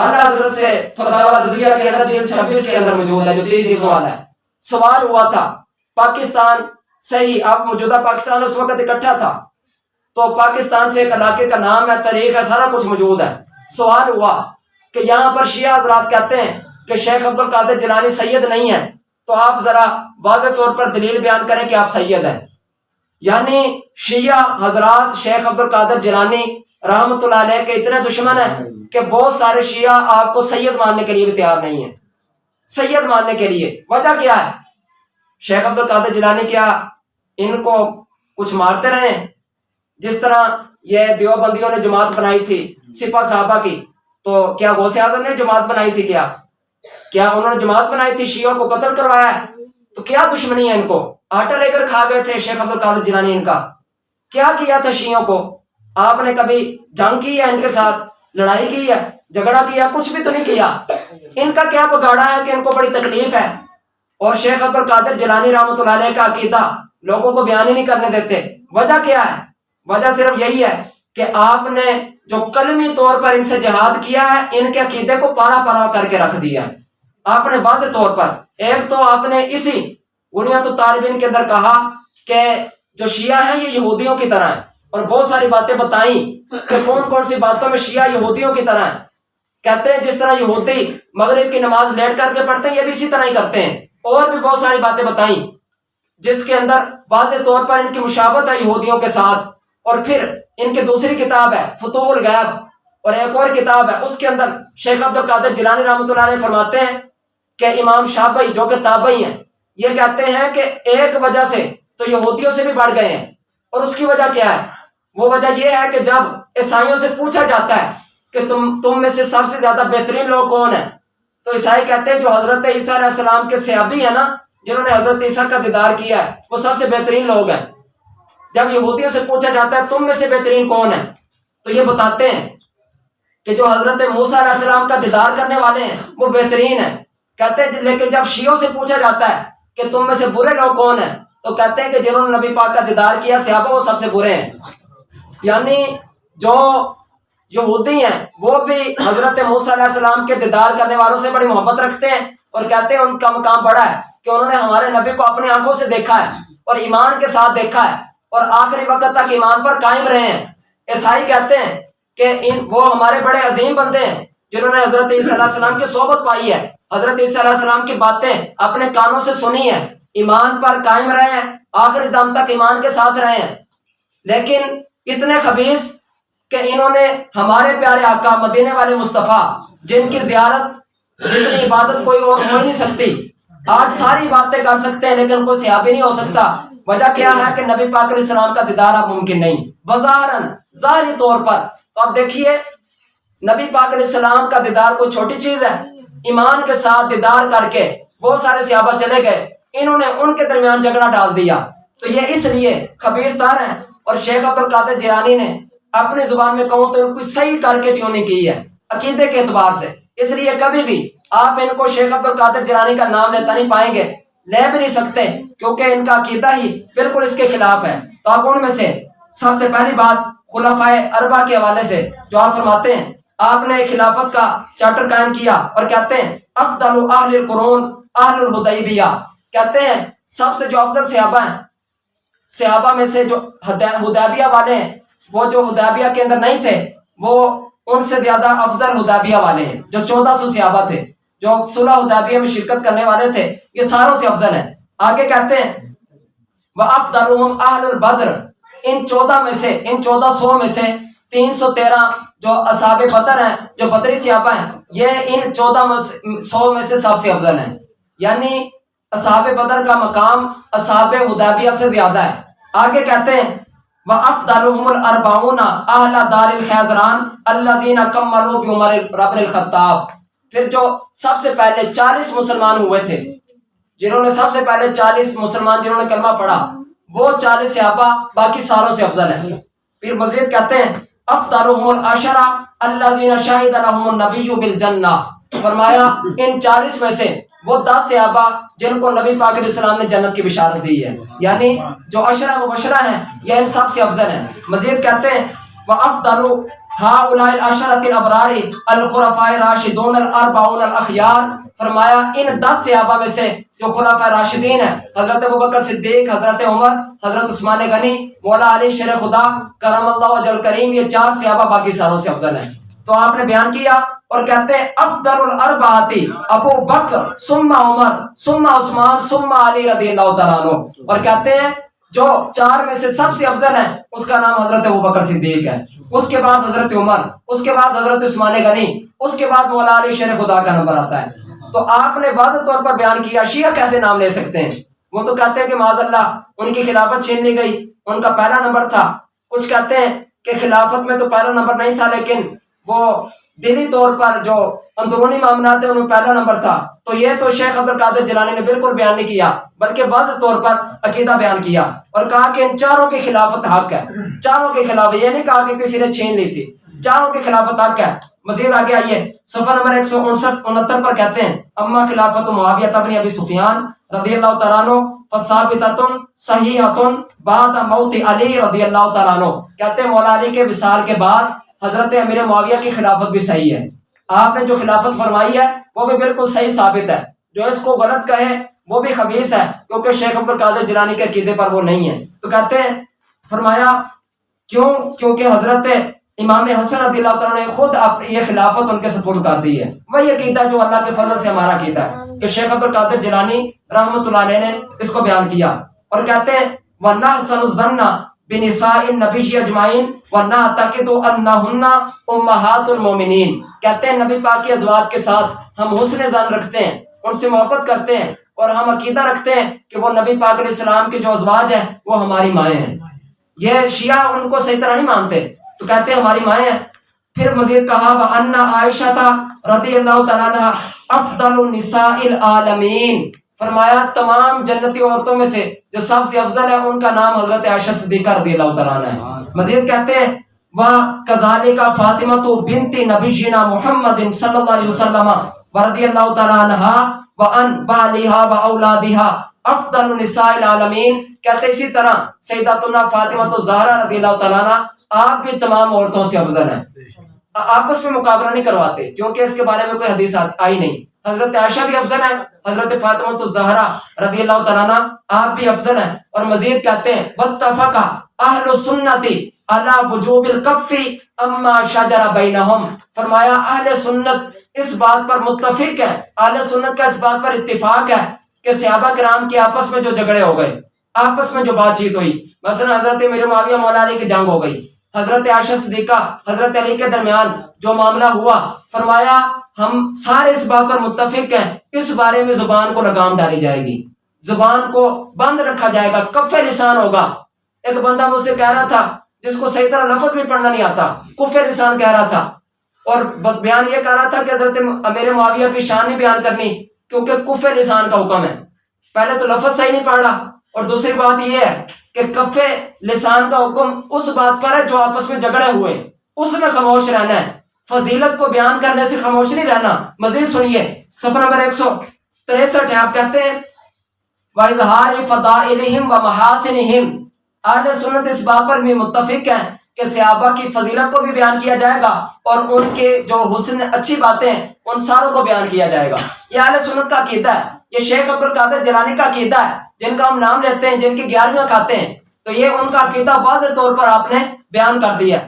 اعلیٰ حضرت سے فتاوی رضویہ کے اندر جلد 26 کے اندر موجود ہے جو 30 جلدوں والا ہے. سوال ہوا تھا پاکستان سے ہی، اب موجودہ پاکستان اس وقت اکٹھا تھا تو پاکستان سے ایک علاقے کا نام ہے، تاریخ ہے، سارا کچھ موجود ہے. سوال ہوا کہ یہاں پر شیعہ حضرات کہتے ہیں کہ شیخ عبد القادر جیلانی سید نہیں ہے، تو آپ ذرا واضح طور پر دلیل بیان کریں کہ آپ سید ہیں. یعنی شیعہ حضرات شیخ عبد القادر جیلانی رحمۃ اللہ علیہ کے اتنے دشمن ہیں کہ بہت سارے شیعہ آپ کو سید ماننے کے لیے بھی تیار نہیں ہیں. سید ماننے کے لیے وجہ کیا ہے؟ شیخ عبد القادر جیلانی کیا ان کو کچھ مارتے رہے ہیں؟ جس طرح یہ دیوبندیوں نے جماعت بنائی تھی سپاہ صحابہ کی، تو کیا غوث اعظم نے جماعت بنائی تھی؟ کیا انہوں نے جماعت بنائی تھی؟ شیعوں کو قتل کروایا ہے؟ تو کیا دشمنی ہے ان کو؟ آٹا لے کر کھا گئے تھے شیخ عبد القادر جیلانی. ان کا کیا کیا تھا شیعوں کو؟ آپ نے کبھی جنگ کی ہے ان کے ساتھ؟ لڑائی کی ہے؟ جھگڑا کیا؟ کچھ بھی تو نہیں کیا. ان کا کیا بگاڑا ہے کہ ان کو بڑی تکلیف ہے؟ اور شیخ عبد القادر جیلانی رحمۃ اللہ علیہ کا عقیدہ لوگوں کو بیان ہی نہیں کرنے دیتے. وجہ کیا ہے؟ وجہ صرف یہی ہے کہ آپ نے جو کلمی طور پر ان سے جہاد کیا ہے، ان کے عقیدے کو پارا پارا کر کے رکھ دیا ہے. آپ نے واضح طور پر ایک تو آپ نے اسی بنیاد الطالبین کے اندر کہا کہ جو شیعہ ہیں یہ یہودیوں کی طرح ہیں، اور بہت ساری باتیں بتائیں کہ کون کون سی باتوں میں شیعہ یہودیوں کی طرح ہیں. کہتے ہیں جس طرح یہودی مغرب کی نماز لیٹ کر کے پڑھتے ہیں یہ بھی اسی طرح ہی کرتے ہیں. اور بھی بہت ساری باتیں بتائیں جس کے اندر واضح طور پر ان کی مشابہت ہے یہودیوں کے ساتھ. اور پھر ان کی دوسری کتاب ہے فتوح الغیب، اور ایک اور کتاب ہے اس کے اندر شیخ عبد القادر جیلانی رحمۃ اللہ علیہ فرماتے ہیں کہ امام شافعی جو کہ تابعی ہیں یہ کہتے ہیں کہ ایک وجہ سے تو یہودیوں سے بھی بڑھ گئے ہیں. اور اس کی وجہ کیا ہے؟ وہ وجہ یہ ہے کہ جب عیسائیوں سے پوچھا جاتا ہے کہ تم میں سے سب سے زیادہ بہترین لوگ کون ہیں، تو عیسائی کہتے ہیں جو حضرت عیسیٰ علیہ السلام کے صحابی ہیں نا، جنہوں نے حضرت عیسیٰ کا دیدار کیا ہے، وہ سب سے بہترین لوگ ہیں. جب یہودیوں سے پوچھا جاتا ہے تم میں سے بہترین کون ہے، تو یہ بتاتے ہیں کہ جو حضرت موسیٰ علیہ السلام کا دیدار کرنے والے ہیں وہ بہترین ہیں. کہتے ہیں لیکن جب شیعوں سے پوچھا جاتا ہے کہ تم میں سے برے لوگ کون ہیں، تو کہتے ہیں کہ جنہوں نے نبی پاک کا دیدار کیا صحابہ وہ سب سے برے ہیں. یعنی جو یہودی ہیں وہ بھی حضرت موسیٰ علیہ السلام کے دیدار کرنے والوں سے بڑی محبت رکھتے ہیں، اور کہتے ہیں ان کا مقام بڑا ہے کہ انہوں نے ہمارے نبی کو اپنی آنکھوں سے دیکھا ہے اور ایمان کے ساتھ دیکھا ہے اور آخری وقت تک ایمان پر قائم رہے ہیں. عیسائی کہتے ہیں کہ وہ ہمارے بڑے عظیم بندے ہیں جنہوں نے حضرت عیسیٰ علیہ السلام کی صحبت پائی ہے، حضرت عیسیٰ علیہ السلام کی باتیں اپنے کانوں سے سنی ہیں، ایمان پر قائم رہے ہیں، آخری دم تک ایمان کے ساتھ رہے ہیں. لیکن اتنے خبیث کہ انہوں نے ہمارے پیارے آقا مدینے والے مصطفیٰ جن کی زیارت جتنی عبادت کوئی اور ہو ہی نہیں سکتی، آج ساری باتیں کر سکتے ہیں لیکن کوئی صحابی نہیں ہو سکتا. وجہ کیا ہے کہ نبی پاک علیہ السلام کا دیدار اب ممکن نہیں بظاہراً ظاہری طور پر. تو اب دیکھیے نبی پاک علیہ السلام کا دیدار کوئی چھوٹی چیز ہے؟ ایمان کے ساتھ دیدار کر کے بہت سارے صحابہ چلے گئے، انہوں نے ان کے درمیان جھگڑا ڈال دیا. تو یہ اس لیے خبیث تار ہیں. اور شیخ عبد القادر جیلانی نے اپنی زبان میں کہوں تو ان کو صحیح کر کے ٹیوننگ کی ہے عقیدے کے اعتبار سے. اس لیے کبھی بھی آپ ان کو شیخ عبد القادر جیلانی کا نام لیتا نہیں پائیں گے، لے بھی نہیں سکتے، کیونکہ ان کا عقیدہ ہی بالکل اس کے خلاف ہے. تو آپ ان میں سے سب سے پہلی بات خلفائے اربعہ کے حوالے سے جو آپ فرماتے ہیں، آپ نے خلافت کا چارٹر قائم کیا اور کہتے ہیں افضل اہل القرون اہل الحدیبیہ. کہتے ہیں سب سے جو افضل صحابہ ہیں، صحابہ میں سے جو حدیبیہ والے ہیں، وہ جو حدیبیہ کے اندر نہیں تھے وہ ان سے زیادہ افضل حدیبیہ والے ہیں. جو 1400 صحابہ تھے جو صلح حدیبیہ میں شرکت کرنے والے تھے، یہ ساروں سے افضل ہیں. آگے کہتے ہیں وَأَفْضَلُهُمْ أَهْلُ الْبَدْرِ. ان 14 میں سے، ان 1400 میں سے 313 جو اصحاب بدر ہیں، جو بدری صحابہ ہیں، یہ ان 1400 میں سے سب سے افضل ہیں. یعنی اصحاب بدر کا مقام اصحاب حدیبیہ سے زیادہ ہے. آگے کہتے ہیں وَأَفْضَلُهُمُ الْأَرْبَعُونَ أَهْلَ دَارِ الْخَيْزْرَانِ الَّذِينَ كَمَّلُوا بِعُمَرِ بْنِ الْخَطَّابِ. پھر جو سب سے پہلے 40 مسلمان ہوئے تھے، جنہوں نے سب سے پہلے 40 مسلمان جنہوں نے کلمہ پڑھا، وہ 40 صحابہ باقی ساروں سے افضل ہیں. پھر مزید کہتے ہیں افضلهم العشرہ الذین شہد لهم النبی بالجنہ. فرمایا ان 40 میں سے وہ 10 صحابہ جن کو نبی پاک علیہ السلام نے جنت کی بشارت دی ہے، یعنی جو عشرہ مبشرہ ہیں یہ ان سب سے افضل ہیں. مزید کہتے ہیں وافضل هؤلاء العشرة الابرار الخلفاء الراشدون الاربعون الاخيار، فرمایا ان 10 صحابہ میں سے جو خلفاء راشدین ہیں، حضرت ابوبکر صدیق، حضرت عمر، حضرت عثمان غنی، مولا علی شیر خدا کرم اللہ وجہ الکریم، یہ 4 صحابہ باقی ساروں سے افضل ہیں۔ تو آپ نے بیان کیا اور کہتے ہیں افضل الاربعۃ ابو بکر ثم عمر ثم عثمان ثم علی رضی اللہ تعالیٰ عنہ، اور کہتے ہیں جو 4 میں سے سب سے افضل ہے اس کا نام حضرت ابوبکر صدیق ہے، اس کے بعد حضرت عمر، اس کے بعد حضرت عثمان غنی، اس کے بعد مولا علی شیر خدا کا نمبر آتا ہے۔ تو آپ نے واضح طور پر بیان کیا شیعہ کیسے نام لے سکتے ہیں؟ وہ تو کہتے ہیں کہ معاذ اللہ ان کی خلافت چھین لی گئی، ان کا پہلا نمبر تھا۔ کچھ کہتے ہیں کہ خلافت میں تو پہلا نمبر نہیں تھا، لیکن وہ دلی طور پر جو اندرونی معاملات ہیں ان میں پہلا نمبر تھا۔ تو یہ تو شیخ عبد القادر جیلانی نے بالکل بیان نہیں کیا، بلکہ واضح طور پر عقیدہ بیان کیا اور کہا کہ ان 4 کی خلافت حق ہے، 4 کی خلافت، یہ نہیں کہا کہ کسی نے چھین لی تھی، 4 کی خلافت حق ہے۔ مزید آگے آئیے صفحہ نمبر 169 پر کہتے ہیں اما خلافت معاویہ ابن ابی سفیان رضی اللہ تعالیٰ عنہ فثابتۃ صحیحۃ بعد موت علی رضی اللہ تعالیٰ عنہ، کہتے ہیں مولا علی کے وصال کے بعد حضرت امیر معاویہ کی خلافت بھی صحیح ہے، آپ نے جو خلافت فرمائی ہے وہ بھی بالکل صحیح ثابت ہے، جو اس کو غلط کہے وہ بھی خبیث ہے، کیونکہ شیخ عبد القادر جیلانی کے عقیدے پر وہ نہیں ہے۔ تو کہتے ہیں فرمایا کیوں؟ کیونکہ حضرت امام حسن رضی اللہ تعالیٰ نے خود یہ خلافت ان کے سپرد کر دی ہے۔ وہی عقیدہ جو اللہ کے فضل سے ہمارا عقیدہ ہے کہ شیخ عبد القادر جیلانی رحمۃ اللہ علیہ نے اس کو بیان کیا اور کہتے ہیں وَنَحْسَنُ الظَّنَّ بِنِسَاءِ النَّبِيِّ أَجْمَعِينَ وَنَعْتَقِدُ أَنَّهُنَّ أُمَّهَاتُ الْمُؤْمِنِينَ، کہتے ہیں نبی پاک کی ازواج کے ساتھ ہم حسن ظن رکھتے ہیں، ان سے محبت کرتے ہیں اور ہم عقیدہ رکھتے ہیں کہ وہ نبی پاک علیہ السلام کے جو ازواج ہیں وہ ہماری مائیں ہیں۔ یہ شیعہ ان کو صحیح طرح نہیں مانتے، تو کہتے ہیں ہماری مائیں ہیں۔ پھر مزید کہا وَأَنَّ عائشہ رضی اللہ تعالیٰ عنہا افضل النساء العالمین، فرمایا تمام جنتی عورتوں میں سے جو سب سے افضل ہے ان کا نام حضرت عائشہ صدیقہ رضی اللہ تعالیٰ عنہ ہے۔ مزید کہتے ہیں وَكَذَلِكَ فاطمة بنت نبینا محمد صلی اللہ علیہ وسلم ورضی اللہ تعالیٰ عنہا وعن بالها واولادها افضل النساء العالمین، کہتے اسی طرح سیداتنا فاطمہ الزہرا رضی اللہ تعالیٰ عنہ آپ بھی تمام عورتوں سے افضل ہیں۔ آپس میں مقابلہ نہیں کرواتے کیونکہ اس کے بارے میں کوئی حدیث آئی نہیں۔ حضرت عائشہ بھی افضل ہیں، حضرت فاطمہ الزہرا رضی اللہ تعالیٰ عنہ آپ بھی افضل ہیں۔ اور مزید کہتے ہیں واتفق اہل السنت علی وجوب الکف اما شجر بینہم، فرمایا اہل سنت اس بات پر متفق ہے، اہل سنت کا اس بات پر اتفاق ہے کہ صحابہ کرام کے آپس میں جو جھگڑے ہو گئے، آپس میں جو بات چیت ہوئی، مثلا حضرت امیر معاویہ مولا علی کی جنگ ہو گئی، حضرت عائشہ صدیقہ حضرت علی کے درمیان جو معاملہ ہوا، فرمایا ہم سارے اس بات پر متفق ہیں اس بارے میں زبان کو لگام ڈالی جائے گی، زبان کو بند رکھا جائے گا، کف لسان ہوگا۔ ایک بندہ مجھ سے کہہ رہا تھا جس کو صحیح طرح لفظ بھی پڑھنا نہیں آتا، کف لسان کہہ رہا تھا، اور بیان یہ کہہ رہا تھا کہ حضرت امیر معاویہ کی شان نہیں بیان کرنی کیونکہ کف لسان کا حکم ہے۔ پہلے تو لفظ صحیح نہیں پڑھ رہا، اور دوسری بات یہ ہے کہ کف لسان کا حکم اس بات پر ہے جو آپس میں جھگڑے ہوئے اس میں خاموش رہنا ہے، فضیلت کو بیان کرنے سے خاموش نہیں رہنا۔ مزید سنیے صفحہ نمبر 163 ہے، آپ کہتے ہیں وَإِظْهَارِ فَضَائِلِهِمْ وَمَحَاسِنِهِمْ، اہل سنت اس بات پر بھی متفق ہیں کہ صحابہ کی فضیلت کو بھی بیان کیا جائے گا اور ان کے جو حسن اچھی باتیں ہیں ان ساروں کو بیان کیا جائے گا۔ یہ اہل سنت کا عقیدہ ہے، یہ شیخ عبد القادر جیلانی کا عقیدہ ہے، جن کا ہم نام لیتے ہیں، جن کی 11ویں کھاتے ہیں، تو یہ ان کا عقیدہ واضح طور پر آپ نے بیان کر دیا۔